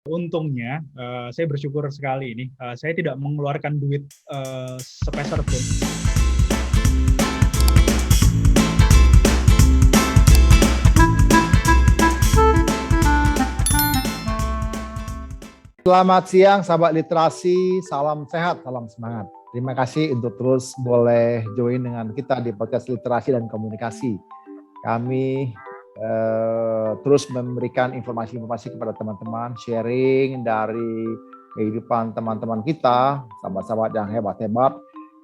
Untungnya, saya bersyukur sekali ini, saya tidak mengeluarkan duit sepeser pun. Selamat siang sahabat literasi, salam sehat, salam semangat. Terima kasih untuk terus boleh join dengan kita di podcast literasi dan komunikasi. Kami terus memberikan informasi-informasi kepada teman-teman, sharing dari kehidupan teman-teman kita, sahabat-sahabat yang hebat-hebat,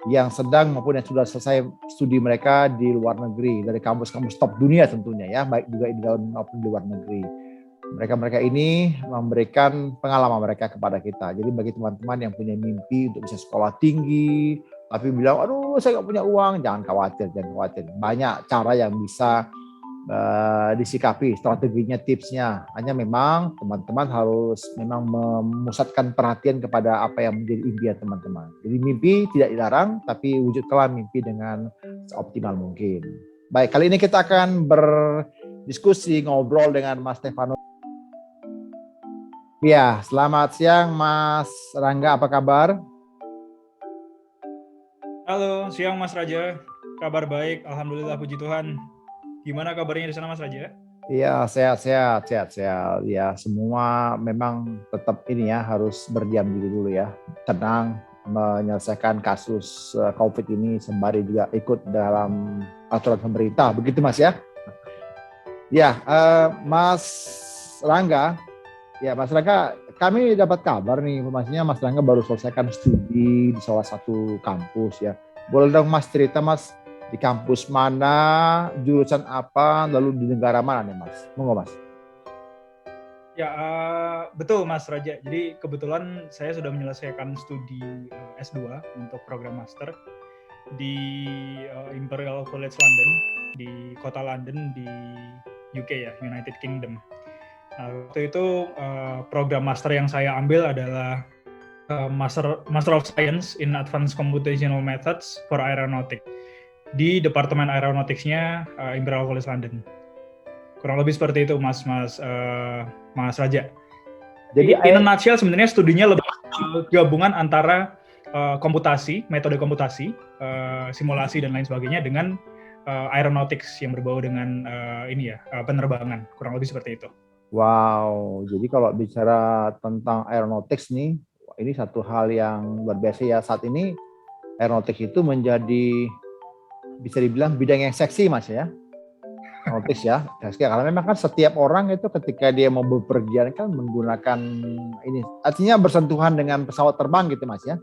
yang sedang maupun yang sudah selesai studi mereka di luar negeri, dari kampus-kampus top dunia tentunya ya, baik juga di dalam maupun di luar negeri. Mereka ini memberikan pengalaman mereka kepada kita. Jadi bagi teman-teman yang punya mimpi untuk bisa sekolah tinggi, tapi bilang, aduh saya nggak punya uang, jangan khawatir. Banyak cara yang bisa disikapi, strateginya, tipsnya. Hanya memang teman-teman harus memang memusatkan perhatian kepada apa yang menjadi impian teman-teman. Jadi mimpi tidak dilarang, tapi wujudkanlah mimpi dengan seoptimal mungkin. Baik, kali ini kita akan berdiskusi, ngobrol dengan Mas Stefano. Ya, selamat siang Mas Rangga, apa kabar? Halo, siang Mas Raja. Kabar baik, alhamdulillah, puji Tuhan. Gimana kabarnya di sana Mas Raja? Iya, sehat. Ya, semua memang tetap ini ya, harus berdiam diri dulu ya. Tenang, menyelesaikan kasus COVID ini sembari juga ikut dalam aturan pemerintah. Begitu Mas ya? Ya, Mas Rangga. Ya, Mas Rangga, kami dapat kabar nih, informasinya Mas Rangga baru selesaikan studi di salah satu kampus ya. Boleh dong Mas cerita Mas, di kampus mana, jurusan apa, lalu di negara mana nih Mas? Monggo Mas. Ya, betul Mas Raja. Jadi kebetulan saya sudah menyelesaikan studi S2 untuk program master di Imperial College London, di kota London di UK ya, United Kingdom. Nah, waktu itu program master yang saya ambil adalah Master of Science in Advanced Computational Methods for Aeronautics di Departemen Aeronautics-nya Imperial College London. Kurang lebih seperti itu Mas Raja. Jadi in a nutshell sebenarnya studinya lebih gabungan antara komputasi, metode komputasi, simulasi dan lain sebagainya dengan aeronautics yang berbau dengan penerbangan. Kurang lebih seperti itu. Wow, jadi kalau bicara tentang aeronautics nih, ini satu hal yang luar biasa ya. Saat ini aeronautics itu menjadi, bisa dibilang bidang yang seksi Mas ya. Aeronautics ya, karena memang kan setiap orang itu ketika dia mau bepergian kan menggunakan ini, artinya bersentuhan dengan pesawat terbang gitu Mas ya.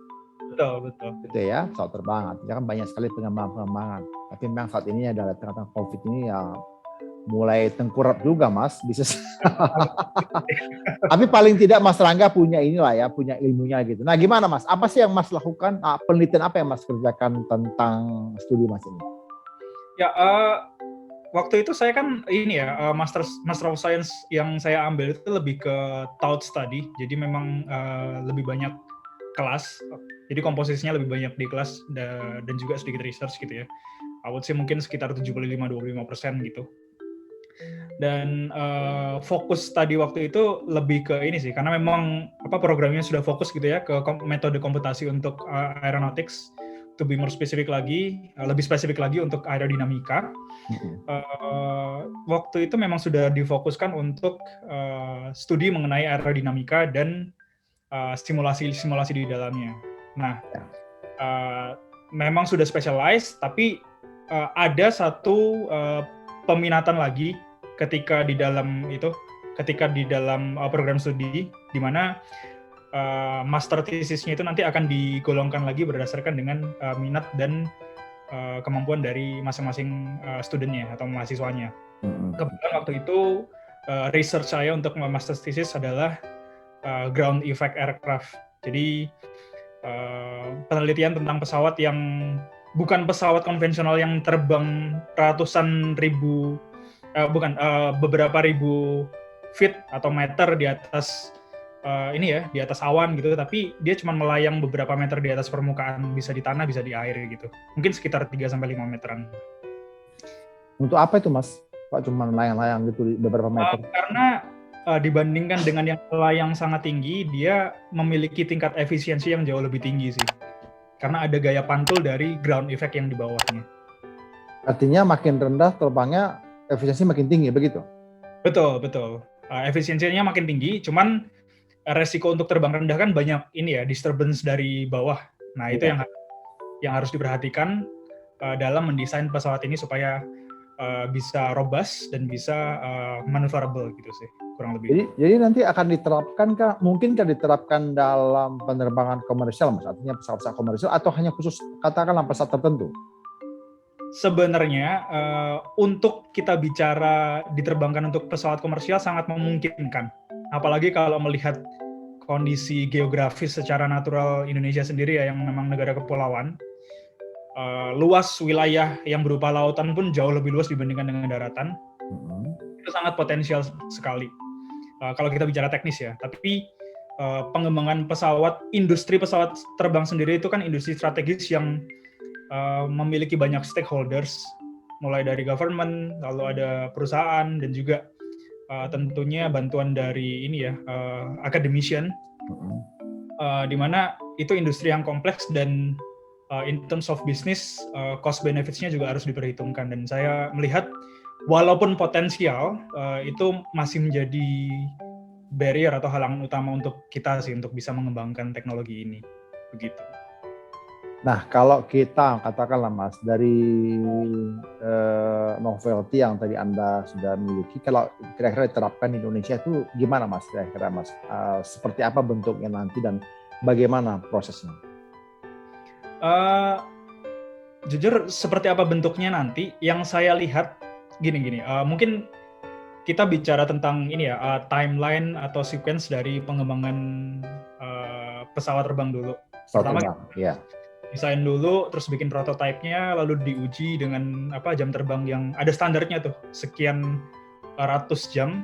Betul. Gitu ya, pesawat terbang, artinya kan banyak sekali pengembangan. Tapi memang saat ini adalah tengah-tengah COVID ini ya mulai tengkurap juga Mas, bisa. Tapi paling tidak Mas Rangga punya inilah ya, punya ilmunya gitu. Nah gimana Mas, apa sih yang Mas lakukan, penelitian apa yang Mas kerjakan tentang studi Mas ini? Ya, waktu itu saya kan ini ya, Master of Science yang saya ambil itu lebih ke thought study, jadi memang lebih banyak kelas, jadi komposisinya lebih banyak di kelas dan juga sedikit research gitu ya. I would say mungkin sekitar 75-25% gitu. Dan fokus tadi waktu itu lebih ke ini sih, karena memang programnya sudah fokus gitu ya ke metode komputasi untuk aeronautics, to be more specific lagi, lebih spesifik lagi untuk aerodinamika. Waktu itu memang sudah difokuskan untuk studi mengenai aerodinamika dan simulasi di dalamnya. Nah, memang sudah specialized, tapi ada satu peminatan lagi ketika di dalam program studi, di mana master thesisnya itu nanti akan digolongkan lagi berdasarkan dengan minat dan kemampuan dari masing-masing studentnya atau mahasiswanya. Kebetulan waktu itu research saya untuk master thesis adalah ground effect aircraft. Jadi penelitian tentang pesawat yang bukan pesawat konvensional yang terbang ratusan ribu, beberapa ribu feet atau meter di atas di atas awan gitu, tapi dia cuma melayang beberapa meter di atas permukaan, bisa di tanah, bisa di air gitu. Mungkin sekitar 3-5 meteran. Untuk apa itu Mas? Pak cuma layang-layang gitu di beberapa meter? Karena dibandingkan dengan yang layang sangat tinggi, dia memiliki tingkat efisiensi yang jauh lebih tinggi sih. Karena ada gaya pantul dari ground effect yang di bawahnya. Artinya makin rendah terbangnya, efisiensi makin tinggi, begitu? Betul. Efisiensinya makin tinggi, cuman resiko untuk terbang rendah kan banyak ini ya, disturbance dari bawah. Nah, itu yang harus diperhatikan dalam mendesain pesawat ini supaya bisa robust dan bisa maneuverable gitu sih, kurang lebih. Jadi nanti akan diterapkan mungkinkah diterapkan dalam penerbangan komersial, Mas? Artinya pesawat-pesawat komersial atau hanya khusus katakanlah pesawat tertentu? Sebenarnya untuk kita bicara diterbangkan untuk pesawat komersial sangat memungkinkan. Apalagi kalau melihat kondisi geografis secara natural Indonesia sendiri ya, yang memang negara kepulauan. Luas wilayah yang berupa lautan pun jauh lebih luas dibandingkan dengan daratan. Itu sangat potensial sekali. Kalau kita bicara teknis ya. Tapi pengembangan pesawat, industri pesawat terbang sendiri itu kan industri strategis yang memiliki banyak stakeholders, mulai dari government, lalu ada perusahaan, dan juga tentunya bantuan dari ini ya, academician, di mana itu industri yang kompleks dan in terms of business, cost benefits-nya juga harus diperhitungkan. Dan saya melihat walaupun potensial, itu masih menjadi barrier atau halangan utama untuk kita sih untuk bisa mengembangkan teknologi ini, begitu. Nah, kalau kita katakanlah Mas, dari novelty yang tadi Anda sudah miliki, kalau kira-kira diterapkan di Indonesia itu gimana Mas, kira-kira Mas? Seperti apa bentuknya nanti dan bagaimana prosesnya? Jujur seperti apa bentuknya nanti, yang saya lihat gini, mungkin kita bicara tentang ini ya, timeline atau sequence dari pengembangan pesawat terbang dulu. Pertama ya. Desain dulu, terus bikin prototipenya, lalu diuji dengan jam terbang yang ada standarnya tuh, sekian ratus jam,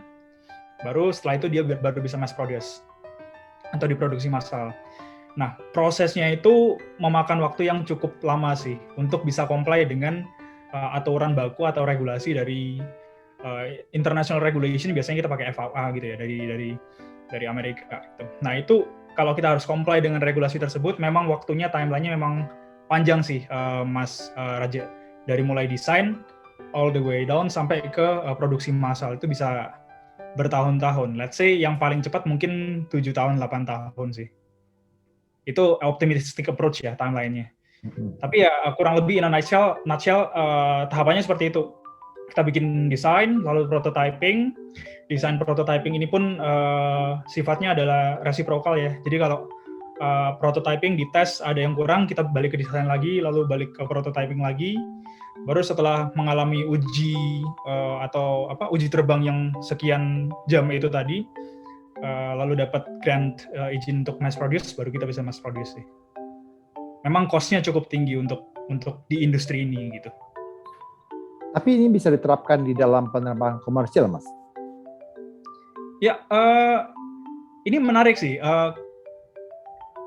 baru setelah itu dia baru bisa mass produce atau diproduksi massal. Nah, prosesnya itu memakan waktu yang cukup lama sih untuk bisa comply dengan aturan baku atau regulasi dari international regulation. Biasanya kita pakai FAA gitu ya, dari Amerika gitu. Nah, itu kalau kita harus comply dengan regulasi tersebut, memang waktunya, timeline-nya memang panjang sih, Mas Raja. Dari mulai desain, all the way down, sampai ke produksi massal, itu bisa bertahun-tahun. Let's say yang paling cepat mungkin 7 tahun, 8 tahun sih. Itu optimistic approach ya, timeline-nya. Tapi ya kurang lebih in a nutshell, tahapannya seperti itu. Kita bikin desain, lalu prototyping. Desain prototyping ini pun sifatnya adalah reciprocal ya. Jadi kalau prototyping dites ada yang kurang, kita balik ke desain lagi, lalu balik ke prototyping lagi. Baru setelah mengalami uji uji terbang yang sekian jam itu tadi, lalu dapat grant izin untuk mass produce, baru kita bisa mass produce sih. Memang cost-nya cukup tinggi untuk di industri ini gitu. Tapi ini bisa diterapkan di dalam penerbangan komersial, Mas? Ya, ini menarik sih.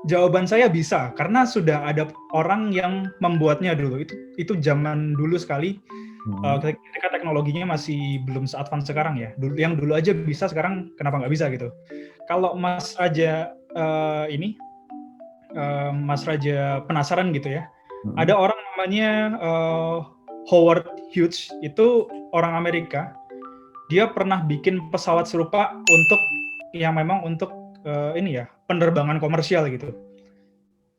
Jawaban saya bisa, karena sudah ada orang yang membuatnya dulu. Itu zaman dulu sekali, ketika teknologinya masih belum se-advance sekarang ya. Yang dulu aja bisa, sekarang kenapa nggak bisa gitu. Kalau Mas Raja Mas Raja penasaran gitu ya, ada orang namanya Howard Hughes, itu orang Amerika. Dia pernah bikin pesawat serupa untuk penerbangan komersial gitu.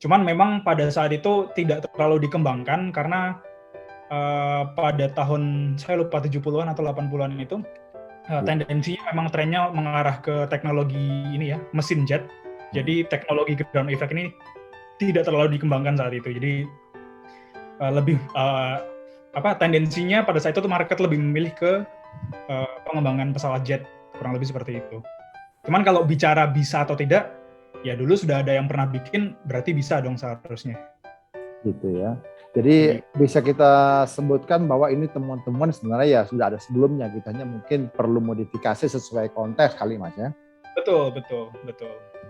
Cuman memang pada saat itu tidak terlalu dikembangkan karena pada tahun saya lupa 70-an atau 80-an itu tendensinya memang trennya mengarah ke teknologi ini ya, mesin jet. Jadi teknologi ground effect ini tidak terlalu dikembangkan saat itu. Jadi lebih tendensinya pada saat itu market lebih memilih ke pengembangan pesawat jet, kurang lebih seperti itu. Cuman kalau bicara bisa atau tidak, ya dulu sudah ada yang pernah bikin, berarti bisa dong seharusnya. Gitu ya. Jadi bisa kita sebutkan bahwa ini temuan-temuan sebenarnya ya sudah ada sebelumnya, kita hanya mungkin perlu modifikasi sesuai konteks kali Mas ya. Betul.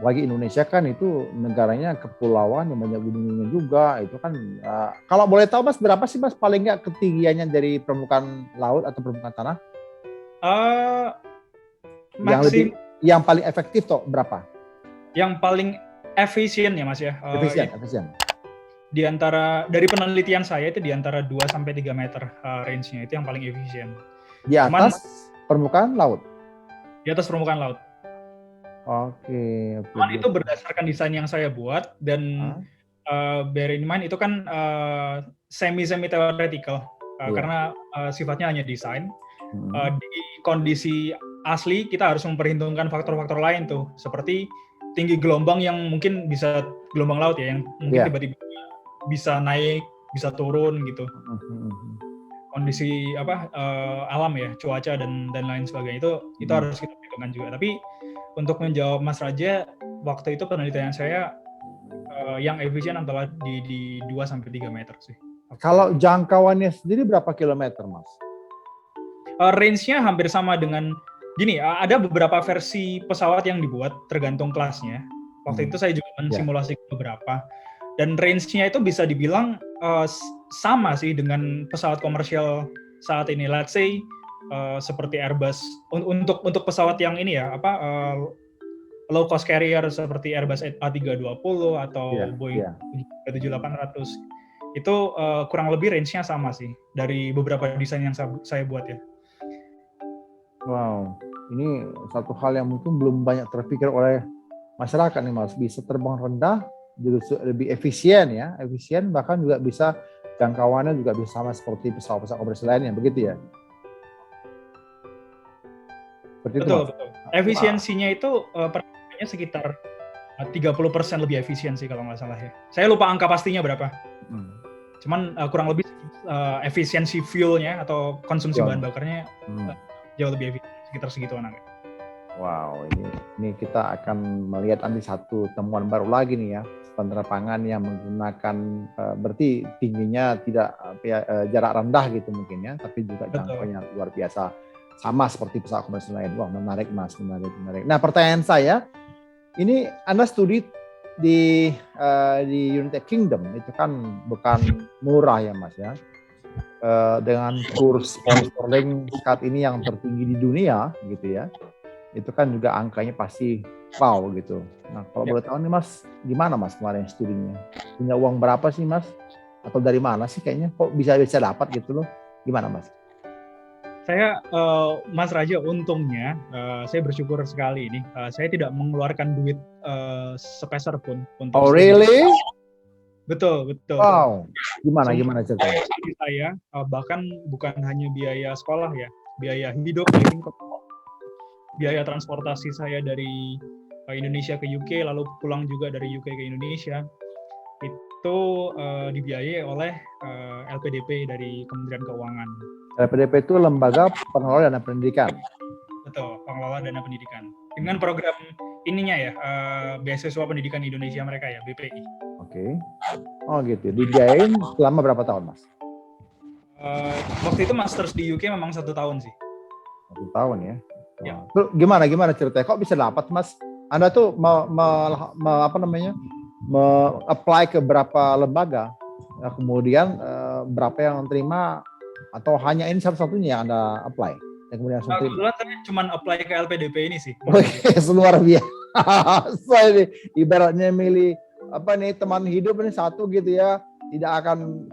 Lagi Indonesia kan itu negaranya kepulauan yang banyak gunungnya juga, itu kan kalau boleh tahu Mas, berapa sih Mas paling nggak ketinggiannya dari permukaan laut atau permukaan tanah? Yang paling efektif toh berapa? Yang paling efisien ya Mas ya. Efisien. Di antara dari penelitian saya itu di antara 2 sampai 3 meter range-nya itu yang paling efisien. Di atas permukaan laut. Di atas permukaan laut. Oke. Cuman itu berdasarkan desain yang saya buat dan bear in mind itu kan semi theoretical karena sifatnya hanya desain. Di kondisi asli kita harus memperhitungkan faktor-faktor lain tuh, seperti tinggi gelombang yang mungkin bisa gelombang laut ya, yang mungkin tiba-tiba bisa naik, bisa turun gitu. Kondisi alam ya, cuaca dan lain sebagainya itu harus kita perhitungkan juga. Tapi untuk menjawab Mas Raja, waktu itu penelitian saya yang efisien adalah di 2 sampai 3 meter sih. Kalau jangkauannya sendiri berapa kilometer, Mas? Range-nya hampir sama dengan gini, ada beberapa versi pesawat yang dibuat tergantung kelasnya. Waktu itu saya juga mensimulasi beberapa. Dan range-nya itu bisa dibilang sama sih dengan pesawat komersial saat ini. Let's say seperti Airbus untuk pesawat yang ini ya low cost carrier seperti Airbus A320 atau Boeing 777-800 itu kurang lebih range-nya sama sih dari beberapa desain yang saya buat ya. Wow, ini satu hal yang mungkin belum banyak terpikir oleh masyarakat nih Mas, bisa terbang rendah lebih efisien ya, bahkan juga bisa jangkauannya juga bisa sama seperti pesawat-pesawat komersial lainnya, begitu ya? Betul. Efisiensinya itu perbedaannya sekitar 30% lebih efisien sih kalau nggak salah ya. Saya lupa angka pastinya berapa. Cuman kurang lebih efisiensi fuel-nya atau konsumsi bahan bakarnya jauh lebih efisien, sekitar segituan angka. Wow, ini kita akan melihat nanti satu temuan baru lagi nih ya, penerbangan yang menggunakan berarti tingginya tidak jarak rendah gitu mungkin ya, tapi juga jangkauannya luar biasa sama seperti pesawat komersial lain. Wah, menarik Mas, menarik. Nah, pertanyaan saya, ini Anda studi di United Kingdom, itu kan bukan murah ya Mas ya. Dengan kurs pound sterling saat ini yang tertinggi di dunia gitu ya. Itu kan juga angkanya pasti wow gitu. Nah, kalau boleh tahu nih Mas, gimana Mas kemarin studinya? Punya uang berapa sih Mas? Atau dari mana sih kayaknya? Kok bisa dapat gitu loh? Gimana Mas? Saya, Mas Raja, untungnya saya bersyukur sekali ini. Saya tidak mengeluarkan duit sepeser pun untuk. Oh really? Betul. Wow. Gimana ceritanya? Saya bahkan bukan hanya biaya sekolah ya, biaya hidup, biaya transportasi saya dari Indonesia ke UK lalu pulang juga dari UK ke Indonesia itu dibiayai oleh LPDP dari Kementerian Keuangan. LPDP itu Lembaga Pengelola Dana Pendidikan. Betul, Pengelola Dana Pendidikan. Dengan program ininya ya, Beasiswa Pendidikan Indonesia mereka ya, BPI. Oke. Oh gitu. Dibiayain selama berapa tahun Mas? Waktu itu masters di UK memang 1 tahun sih. 1 tahun ya. Ya. Terus gimana ceritanya? Kok bisa dapat Mas? Anda tuh apply ke berapa lembaga? Nah, kemudian berapa yang terima atau hanya ini satu-satunya yang Anda apply? Yang kemudian kebetulan saya cuma apply ke LPDP ini sih. Luar biasa ini. Ibaratnya milih teman hidup ini satu gitu ya. Tidak akan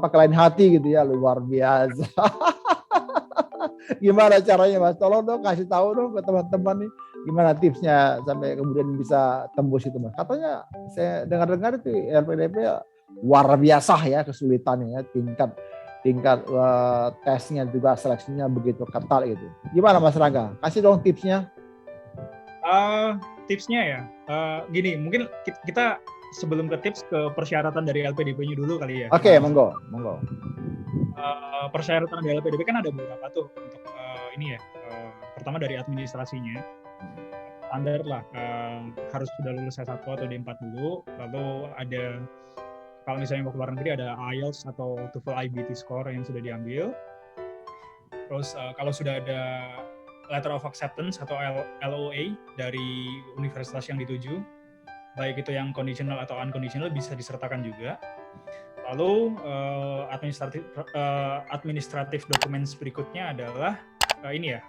kelain hati gitu ya, luar biasa. Gimana caranya Mas? Tolong dong kasih tahu dong ke teman-teman nih gimana tipsnya sampai kemudian bisa tembus itu Mas. Katanya saya dengar-dengar itu LPDP luar biasa ya kesulitannya ya, tingkat tesnya juga seleksinya begitu ketat gitu. Gimana Mas Rangga? Kasih dong tipsnya. Tipsnya ya, gini, mungkin kita sebelum ke tips ke persyaratan dari LPDP-nya dulu kali ya. Oke, monggo. Persyaratan dari LPDP kan ada beberapa tuh untuk ini ya. Pertama dari administrasinya, standar lah, harus sudah lulus S1 atau D4 dulu. Lalu ada, kalau misalnya mau ke luar negeri, ada IELTS atau TOEFL IBT score yang sudah diambil. Terus kalau sudah ada letter of acceptance atau LOA dari universitas yang dituju, baik itu yang conditional atau unconditional bisa disertakan juga. Lalu administratif dokumen berikutnya adalah ini ya,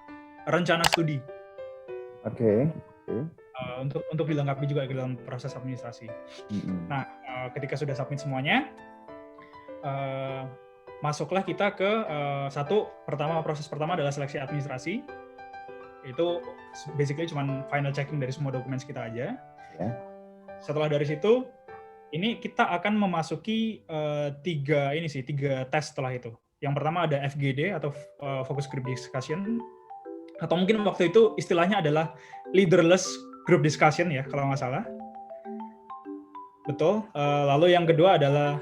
rencana studi. Oke. Untuk dilengkapi juga ke dalam proses administrasi. Nah, ketika sudah submit semuanya, masuklah kita ke proses pertama adalah seleksi administrasi. Itu basically cuma final checking dari semua dokumen kita aja. Ya. Setelah dari situ, ini kita akan memasuki tiga tes setelah itu. Yang pertama ada FGD atau Focus Group Discussion, atau mungkin waktu itu istilahnya adalah Leaderless Group Discussion ya, kalau nggak salah. Betul. Lalu yang kedua adalah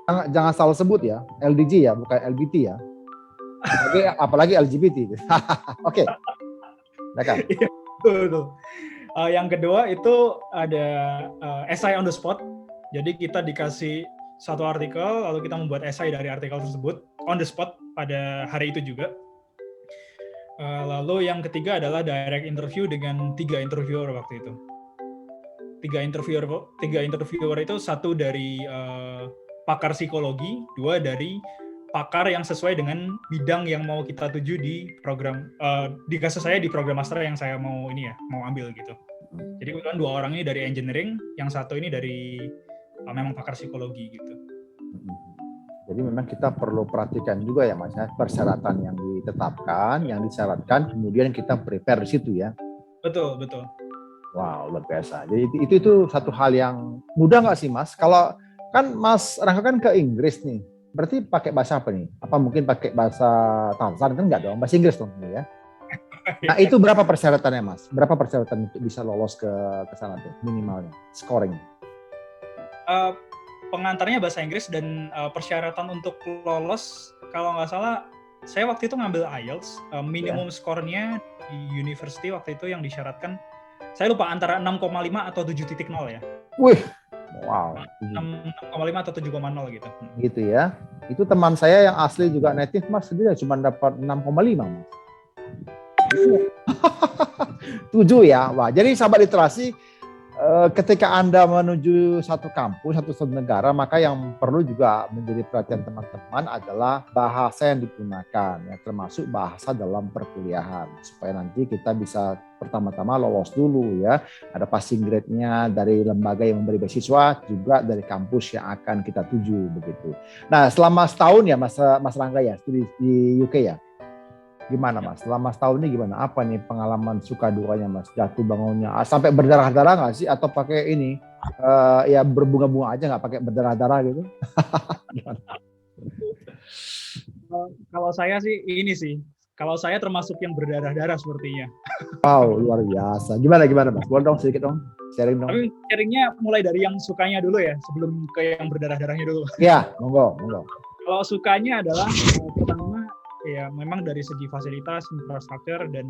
Jangan salah sebut ya, LDG ya, bukan LBT ya. Apalagi LGBT. Oke. Iya, betul. Yang kedua itu ada essay on the spot. Jadi kita dikasih satu artikel, lalu kita membuat essay dari artikel tersebut on the spot pada hari itu juga. Lalu yang ketiga adalah direct interview dengan 3 interviewer waktu itu. 3 interviewer itu satu dari pakar psikologi, 2 dari pakar yang sesuai dengan bidang yang mau kita tuju di program. Di kasus saya di program master yang saya mau ambil gitu. Jadi kebetulan 2 orang ini dari engineering, yang satu ini dari memang pakar psikologi gitu. Jadi memang kita perlu perhatikan juga ya Mas, persyaratan yang ditetapkan, yang disyaratkan, kemudian kita prepare di situ ya. Betul. Wow, luar biasa. Jadi itu satu hal yang mudah nggak sih Mas? Kalau kan Mas Rangga kan ke Inggris nih, berarti pakai bahasa apa nih? Apa mungkin pakai bahasa Tarzan? Kan nggak dong, bahasa Inggris dong ya. Nah itu berapa persyaratannya Mas? Berapa persyaratan untuk bisa lolos ke sana tuh minimalnya, scoring? Pengantarnya bahasa Inggris dan persyaratan untuk lolos, kalau nggak salah, saya waktu itu ngambil IELTS, minimum skornya di university waktu itu yang disyaratkan, saya lupa antara 6,5 atau 7.0 ya. Wih, wow. 6,5 atau 7,0 gitu. Gitu ya. Itu teman saya yang asli juga native Mas, dia cuma dapat 6,5 Mas. 7 ya. Wah, jadi sahabat literasi, ketika Anda menuju satu kampus, satu negara, maka yang perlu juga menjadi perhatian teman-teman adalah bahasa yang digunakan, ya, termasuk bahasa dalam perkuliahan, supaya nanti kita bisa pertama-tama lolos dulu ya. Ada passing grade-nya dari lembaga yang memberi beasiswa, juga dari kampus yang akan kita tuju begitu. Nah, selama setahun ya Mas Rangga ya, studi di UK ya. Gimana Mas? Selama setahun ini gimana? Apa nih pengalaman suka dukanya Mas? Jatuh bangunnya sampai berdarah-darah nggak sih? Atau pakai ini ya berbunga-bunga aja, nggak pakai berdarah-darah gitu? Kalau saya sih ini sih. Kalau saya termasuk yang berdarah-darah sepertinya. Wow, luar biasa. Gimana Mas? Boleh dong sedikit dong, sharing dong. Tapi sharingnya mulai dari yang sukanya dulu ya, sebelum ke yang berdarah-darahnya dulu. Iya, monggo. Kalau sukanya adalah pertama ya memang dari segi fasilitas, infrastruktur dan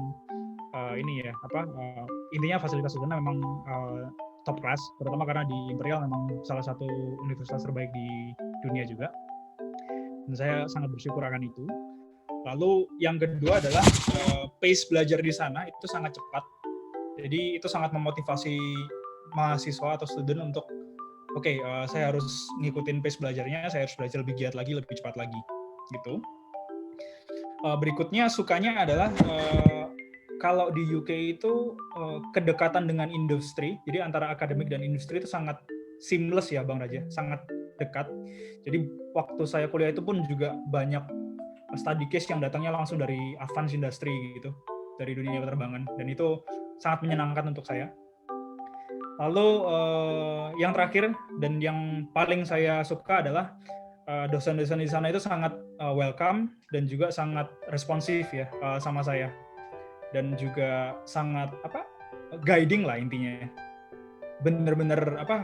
intinya fasilitas di sana memang top class, terutama karena di Imperial memang salah satu universitas terbaik di dunia juga. Dan saya sangat bersyukur akan itu. Lalu yang kedua adalah pace belajar di sana itu sangat cepat. Jadi itu sangat memotivasi mahasiswa atau student untuk saya harus ngikutin pace belajarnya, saya harus belajar lebih giat lagi, lebih cepat lagi gitu. Berikutnya sukanya adalah kalau di UK itu kedekatan dengan industri, jadi antara akademik dan industri itu sangat seamless ya Bang Raja, sangat dekat. Jadi waktu saya kuliah itu pun juga banyak study case yang datangnya langsung dari advanced industry gitu, dari dunia penerbangan, dan itu sangat menyenangkan untuk saya. Lalu yang terakhir dan yang paling saya suka adalah dosen-dosen di sana itu sangat welcome dan juga sangat responsif ya sama saya, dan juga sangat guiding lah intinya, bener-bener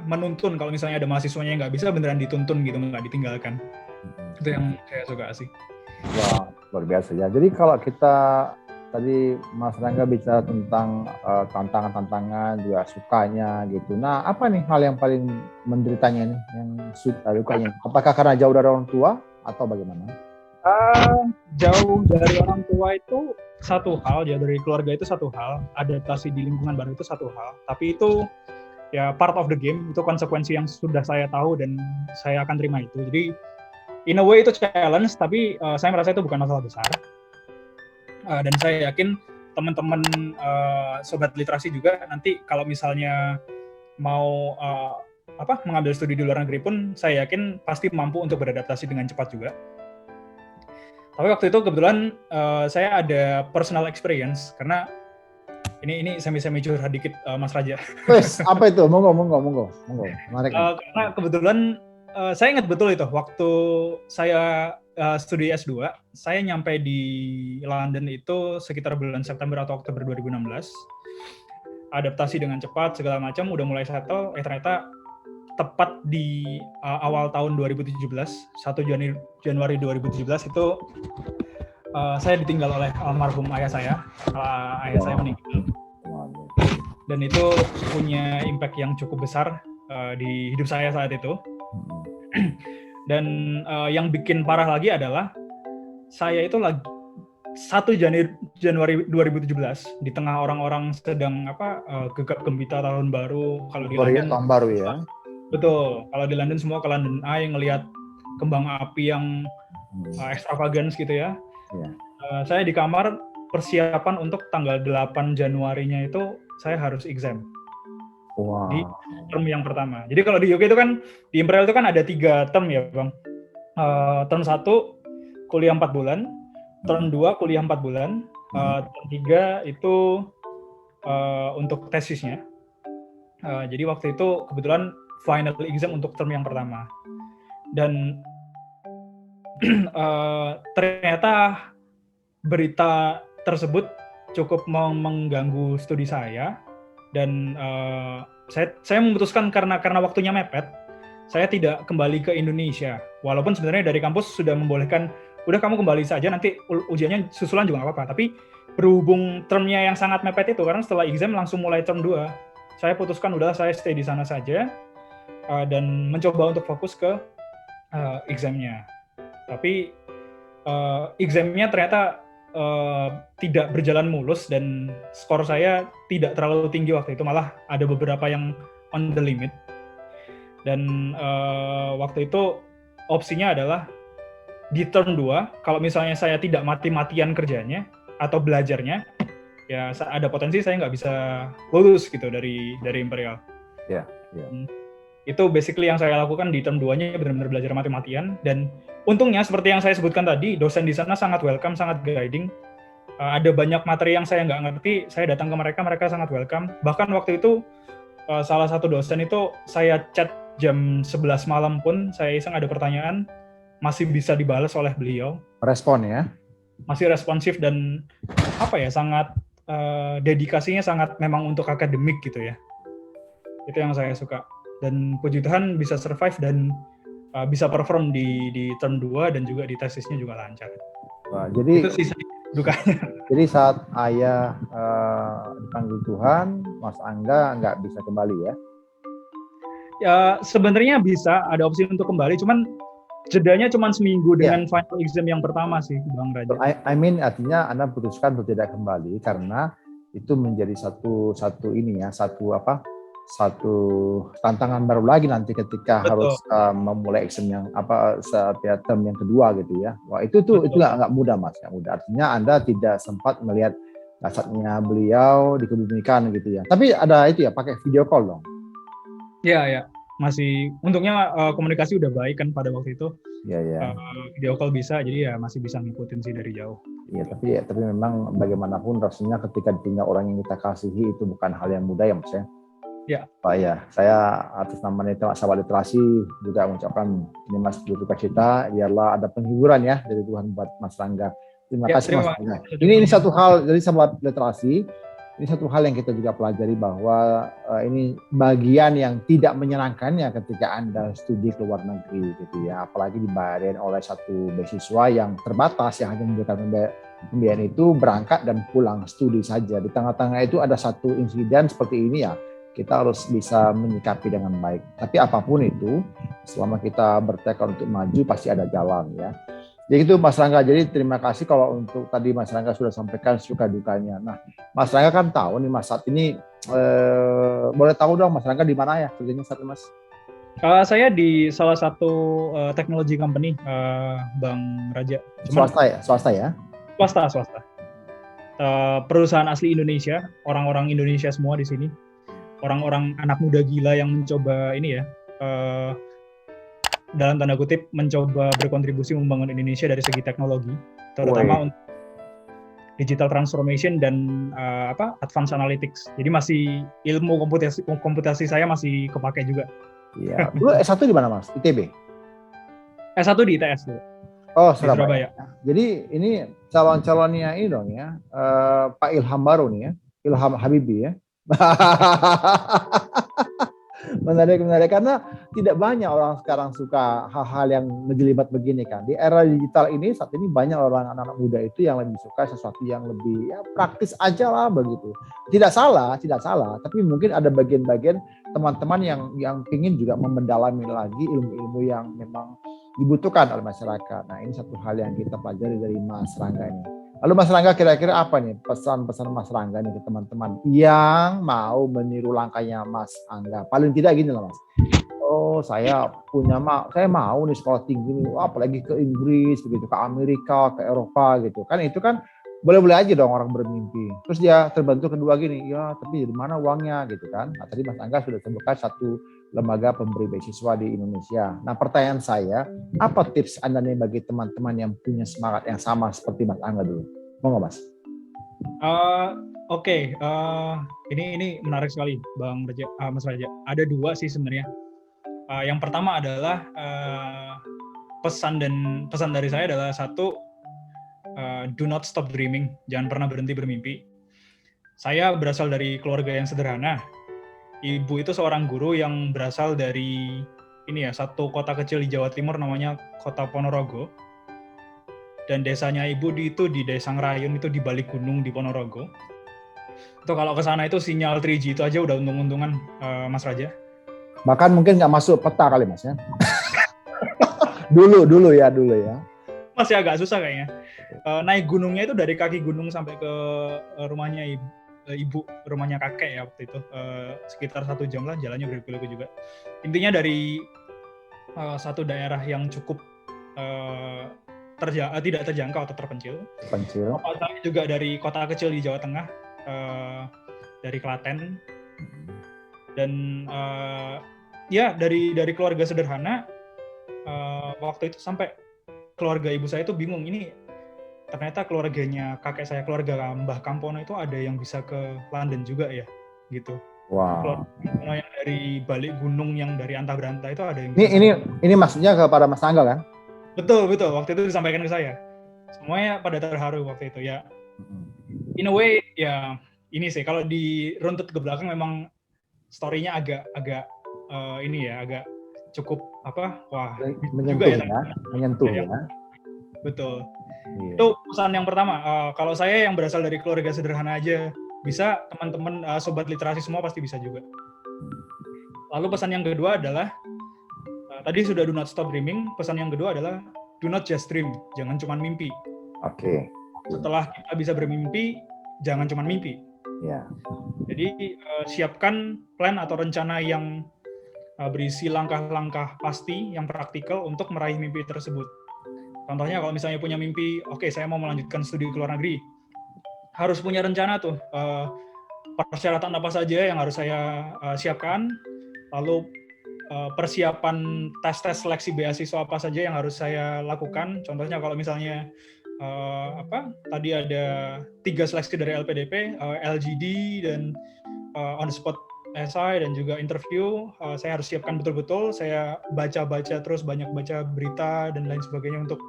menuntun. Kalau misalnya ada mahasiswanya yang nggak bisa, beneran dituntun gitu, nggak ditinggalkan. Itu yang saya suka sih. Wah, luar biasa ya. Jadi kalau kita tadi Mas Rangga bicara tentang tantangan-tantangan, juga sukanya gitu. Nah, apa nih hal yang paling menderitanya nih, yang sukanya? Apakah karena jauh dari orang tua atau bagaimana? Jauh dari orang tua itu satu hal, jauh dari keluarga itu satu hal, adaptasi di lingkungan baru itu satu hal. Tapi itu ya part of the game, itu konsekuensi yang sudah saya tahu dan saya akan terima itu. Jadi in a way itu challenge, tapi saya merasa itu bukan masalah besar. Dan saya yakin teman-teman sobat literasi juga nanti kalau misalnya mau mengambil studi di luar negeri pun saya yakin pasti mampu untuk beradaptasi dengan cepat juga. Tapi waktu itu kebetulan saya ada personal experience karena ini semi curhat dikit Mas Raja. Wes, apa itu? Monggo. Menarik. Karena kebetulan saya ingat betul itu waktu saya studi S2, saya nyampe di London itu sekitar bulan September atau Oktober 2016. Adaptasi dengan cepat segala macam, udah mulai settle, ternyata tepat di awal tahun 2017, 1 Januari 2017 itu saya ditinggal oleh almarhum ayah saya. Ayah saya meninggal. Dan itu punya impact yang cukup besar di hidup saya saat itu. Dan yang bikin parah lagi adalah saya itu lagi 1 Januari 2017 di tengah orang-orang sedang gegap gempita tahun baru. Kalau di London tahun baru ya. Betul. Kalau di London semua ke London Eye ngelihat kembang api yang extravagance gitu ya. Saya di kamar persiapan untuk tanggal 8 Januarinya itu saya harus exam. Wow. Di term yang pertama. Jadi kalau di UK itu kan, di Imperial itu kan ada 3 term ya Bang. Term 1 kuliah 4 bulan, term 2 kuliah 4 bulan, term 3 itu untuk tesisnya. Jadi waktu itu kebetulan final exam untuk term yang pertama. Dan ternyata berita tersebut cukup mengganggu studi saya. Dan saya memutuskan karena waktunya mepet, saya tidak kembali ke Indonesia. Walaupun sebenarnya dari kampus sudah membolehkan, udah kamu kembali saja, nanti ujiannya susulan juga nggak apa-apa. Tapi berhubung termnya yang sangat mepet itu, karena setelah exam langsung mulai term 2, saya putuskan udah saya stay di sana saja dan mencoba untuk fokus ke examnya. Tapi examnya ternyata tidak berjalan mulus dan skor saya tidak terlalu tinggi waktu itu, malah ada beberapa yang on the limit. Dan waktu itu opsinya adalah di term 2, kalau misalnya saya tidak mati-matian kerjanya atau belajarnya, ya ada potensi saya nggak bisa lulus gitu dari Imperial. Yeah. Itu basically yang saya lakukan di term 2-nya, benar-benar belajar mati-matian. Dan untungnya seperti yang saya sebutkan tadi, dosen di sana sangat welcome, sangat guiding. Ada banyak materi yang saya nggak ngerti, saya datang ke mereka sangat welcome. Bahkan waktu itu salah satu dosen itu saya chat jam 11 malam pun, saya iseng ada pertanyaan, masih bisa dibalas oleh beliau. Respon ya? Masih responsif dan sangat dedikasinya sangat memang untuk akademik gitu ya. Itu yang saya suka. Dan puji Tuhan bisa survive dan bisa perform di term 2 dan juga di tesisnya juga lancar. Wah, jadi itu sih dukanya. Jadi saat ayah dipanggil Tuhan, Mas Angga nggak bisa kembali ya? Ya sebenarnya bisa, ada opsi untuk kembali, cuman jedanya cuma seminggu dengan final exam yang pertama sih, Bang Raja. I mean artinya Anda putuskan untuk tidak kembali karena itu menjadi satu tantangan baru lagi nanti ketika harus memulai exam yang setiap term yang kedua gitu ya. Wah itu nggak mudah Mas, nggak mudah. Artinya Anda tidak sempat melihat jasadnya beliau dikebumikan gitu ya. Tapi ada itu ya, pakai video call dong. Iya, masih untungnya komunikasi udah baik kan pada waktu itu. Iya. Video call bisa, jadi ya masih bisa ngikutin sih dari jauh. Iya, tapi memang bagaimanapun rasanya ketika ditinggal orang yang kita kasihi itu bukan hal yang mudah ya Mas ya. Ya. Pak ya, saya atas nama sahabat literasi juga mengucapkan ini Mas berduka cita, biarlah ada penghiburan ya dari Tuhan buat Mas Rangga. Terima kasih Mas Rangga. Ini satu hal dari sahabat literasi, ini satu hal yang kita juga pelajari bahwa ini bagian yang tidak menyenangkan ya ketika Anda studi ke luar negeri gitu ya, apalagi dibayarin oleh satu beasiswa yang terbatas yang hanya memberikan pembiayaan itu berangkat dan pulang studi saja. Di tengah-tengah itu ada satu insiden seperti ini ya. Kita harus bisa menyikapi dengan baik. Tapi apapun itu, selama kita bertekad untuk maju, pasti ada jalan ya. Jadi itu Mas Rangga. Jadi terima kasih kalau untuk tadi Mas Rangga sudah sampaikan suka dukanya. Nah, Mas Rangga kan tahu nih Mas saat ini, boleh tahu dong Mas Rangga di mana ya kerjanya saat ini Mas? Saya di salah satu technology company, Bang Raja. Swasta ya? Swasta. perusahaan asli Indonesia, orang-orang Indonesia semua di sini, orang-orang anak muda gila yang mencoba ini ya, dalam tanda kutip mencoba berkontribusi membangun Indonesia dari segi teknologi, terutama untuk digital transformation dan advanced analytics. Jadi masih ilmu komputasi saya masih kepake juga. Iya. Dulu S1 di mana, Mas? ITB? S1 di ITS dulu. Oh, Surabaya. Jadi ini calon-calonnya ini dong ya, Pak Ilham baru nih ya, Ilham Habibie ya. Menarik karena tidak banyak orang sekarang suka hal-hal yang menjelimet begini kan. Di era digital ini saat ini banyak orang anak-anak muda itu yang lebih suka sesuatu yang lebih ya praktis aja lah begitu. Tidak salah, tapi mungkin ada bagian-bagian teman-teman yang ingin juga mendalami lagi ilmu-ilmu yang memang dibutuhkan oleh masyarakat. Nah, ini satu hal yang kita pelajari dari Mas Rangga ini. Lalu Mas Rangga kira-kira apa nih pesan-pesan Mas Rangga nih ke teman-teman yang mau meniru langkahnya Mas Angga? Paling tidak gini lah Mas. Oh, saya mau nih sekolah tinggi nih, apalagi ke Inggris begitu, ke Amerika, ke Eropa gitu. Kan itu kan boleh-boleh aja dong orang bermimpi. Terus dia terbentuk kedua gini, ya tapi dari mana uangnya gitu kan. Nah, tadi Mas Angga sudah sebutkan satu lembaga pemberi beasiswa di Indonesia. Nah, pertanyaan saya, apa tips Anda nih bagi teman-teman yang punya semangat yang sama seperti Mas Angga dulu? Mau nggak, Mas? Oke. Ini menarik sekali, Bang Raja, Mas Raja. Ada dua sih sebenarnya. Yang pertama adalah pesan dari saya adalah satu, do not stop dreaming, jangan pernah berhenti bermimpi. Saya berasal dari keluarga yang sederhana. Ibu itu seorang guru yang berasal dari satu kota kecil di Jawa Timur namanya Kota Ponorogo. Dan desanya ibu itu di Desa Ngerayun, itu di balik gunung di Ponorogo. Itu kalau ke sana itu sinyal 3G itu aja udah untung-untungan, Mas Raja. Bahkan mungkin nggak masuk peta kali Mas ya. dulu ya. Masih agak susah kayaknya. Naik gunungnya itu dari kaki gunung sampai ke rumahnya ibu, rumahnya kakek ya waktu itu, sekitar 1 jam lah, jalannya berkilo-kilo juga. Intinya dari satu daerah yang cukup tidak terjangkau atau terpencil. Bapak saya juga dari kota kecil di Jawa Tengah, dari Klaten, dan dari keluarga sederhana. Waktu itu sampai keluarga ibu saya itu bingung, ini ternyata keluarganya kakek saya, keluarga Mbah Kampono itu ada yang bisa ke London juga ya, gitu. Wow. Keluarga yang dari balik gunung, yang dari antah berantah itu ada yang bisa. Ini maksudnya kepada Mas Angga kan? Betul. Waktu itu disampaikan ke saya. Semuanya pada terharu waktu itu ya. In a way ya ini sih, kalau diruntut ke belakang memang story-nya agak agak cukup menyentuh ya. Betul. Yeah. Itu pesan yang pertama. Kalau saya yang berasal dari keluarga sederhana aja bisa, teman-teman sobat literasi semua pasti bisa juga. Lalu pesan yang kedua adalah tadi sudah do not stop dreaming. Pesan yang kedua adalah do not just dream, jangan cuma mimpi. Oke. Setelah kita bisa bermimpi, jangan cuma mimpi. Ya. Jadi siapkan plan atau rencana yang berisi langkah-langkah pasti yang praktikal untuk meraih mimpi tersebut. Contohnya kalau misalnya punya mimpi, oke, saya mau melanjutkan studi ke luar negeri, harus punya rencana tuh, persyaratan apa saja yang harus saya siapkan, lalu persiapan tes seleksi beasiswa apa saja yang harus saya lakukan. Contohnya kalau misalnya tadi ada 3 seleksi dari LPDP, LGD, dan on the spot essay dan juga interview. Saya harus siapkan betul-betul, saya baca-baca terus, banyak baca berita dan lain sebagainya untuk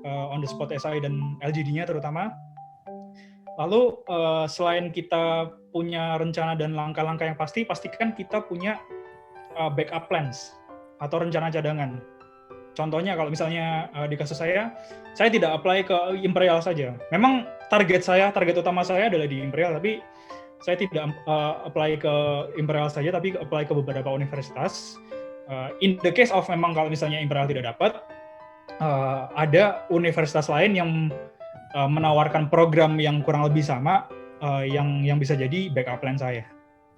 on the spot essay dan LGD-nya terutama. Lalu selain kita punya rencana dan langkah-langkah yang pasti, pastikan kita punya backup plans atau rencana cadangan. Contohnya kalau misalnya di kasus saya tidak apply ke Imperial saja. Memang target utama saya adalah di Imperial, tapi saya tidak apply ke Imperial saja, tapi apply ke beberapa universitas. In the case of memang kalau misalnya Imperial tidak dapat, ada universitas lain yang menawarkan program yang kurang lebih sama, yang bisa jadi backup plan saya.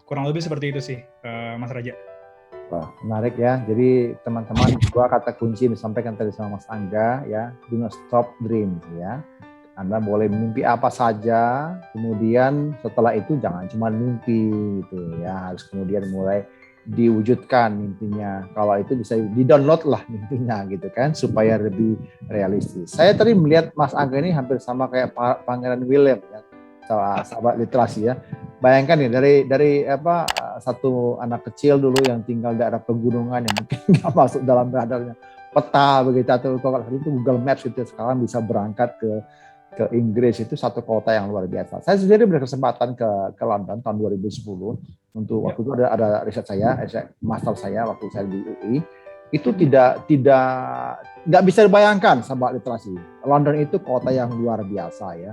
Kurang lebih seperti itu sih, Mas Raja. Wah, menarik ya. Jadi teman-teman, 2 kata kunci yang disampaikan tadi sama Mas Angga ya, do not stop dream ya. Anda boleh mimpi apa saja, kemudian setelah itu jangan cuma mimpi gitu ya, harus kemudian mulai diwujudkan mimpinya. Kalau itu bisa di-download lah mimpinya gitu kan, supaya lebih realistis. Saya tadi melihat Mas Angga ini hampir sama kayak Pangeran William ya, sahabat literasi ya. Bayangkan ya dari satu anak kecil dulu yang tinggal di daerah pegunungan yang mungkin nggak masuk dalam radarnya peta begitu, atau kalau itu Google Maps gitu, sekarang bisa berangkat ke Inggris, itu satu kota yang luar biasa. Saya sendiri berkesempatan ke London tahun 2010 untuk waktu itu ada riset master saya waktu saya di UI. Itu nggak bisa dibayangkan sahabat literasi. London itu kota yang luar biasa ya.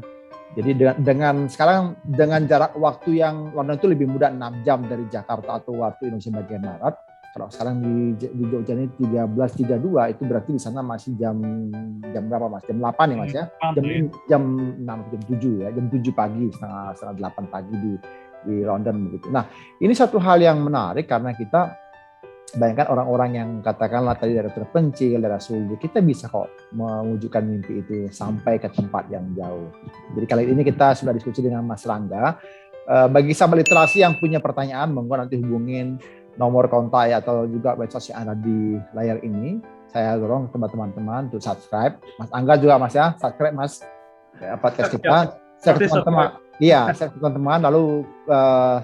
Jadi dengan sekarang dengan jarak waktu yang London itu lebih mudah 6 jam dari Jakarta atau waktu Indonesia bagian barat. Kalau sekarang di Jogja ini 13.32, itu berarti di sana masih jam berapa Mas? Jam 8 ya Mas ya? Jam 6, jam 7 ya, jam 7 pagi, setengah 8 pagi di London begitu. Nah, ini satu hal yang menarik karena kita bayangkan orang-orang yang katakanlah tadi daerah terpencil, daerah sulit, kita bisa kok mewujudkan mimpi itu sampai ke tempat yang jauh. Jadi kali ini kita sudah diskusi dengan Mas Rangga. Bagi sahabat literasi yang punya pertanyaan, monggo nanti hubungin nomor kontak atau juga medsos yang ada di layar ini. Saya dorong teman-teman untuk subscribe. Mas Angga juga Mas ya, subscribe Mas podcast kita. Share ke teman-teman. Iya, share ke teman-teman, lalu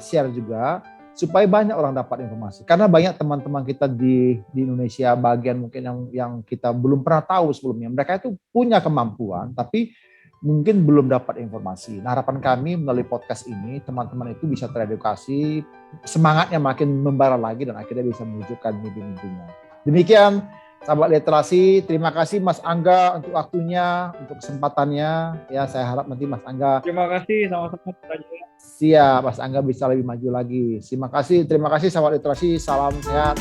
share juga supaya banyak orang dapat informasi. Karena banyak teman-teman kita di Indonesia bagian mungkin yang kita belum pernah tahu sebelumnya. Mereka itu punya kemampuan tapi mungkin belum dapat informasi. Nah, harapan kami melalui podcast ini teman-teman itu bisa teredukasi, semangatnya makin membara lagi dan akhirnya bisa mewujudkan mimpi-mimpinya. Demikian sahabat literasi, terima kasih Mas Angga untuk waktunya, untuk kesempatannya. Ya, saya harap nanti Mas Angga. Terima kasih sama-sama. Siap, Mas Angga bisa lebih maju lagi. Terima kasih sahabat literasi, salam sehat.